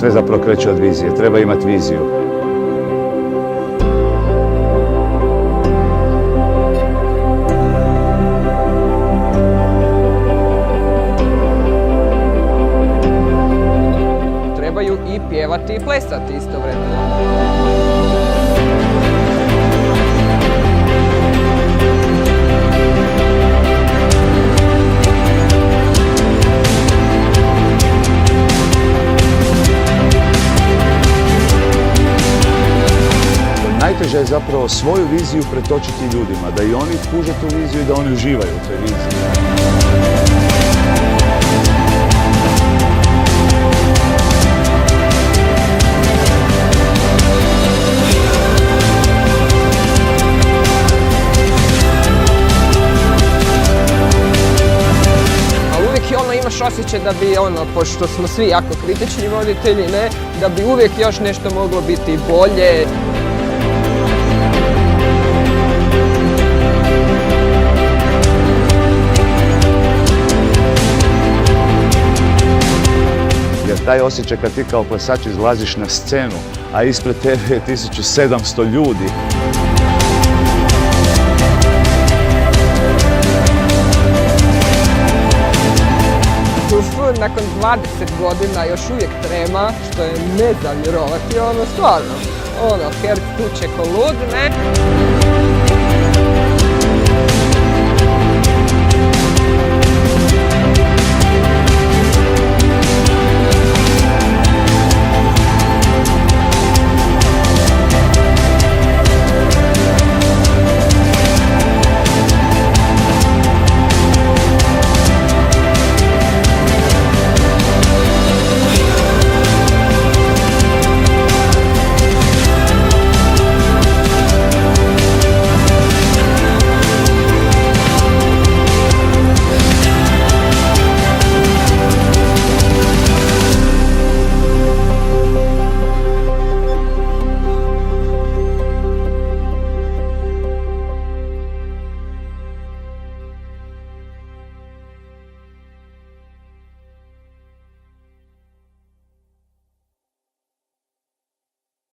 Sve zapravo kreće od vizije, treba imati viziju. Trebaju i pjevati i plesati istovremeno. Najteže je zapravo svoju viziju pretočiti ljudima, da i oni kuže tu viziju i da oni uživaju u toj viziji. Imaš osjećaj da bi, pošto smo svi jako kritični voditelji, da bi uvijek još nešto moglo biti bolje. Jer taj osjećaj kad ti kao plesač izlaziš na scenu, a ispred tebe je 1700 ljudi. Nakon 20 godina još uvijek trema, što je ne za vjerovati, stvarno, herc tuče ko lud,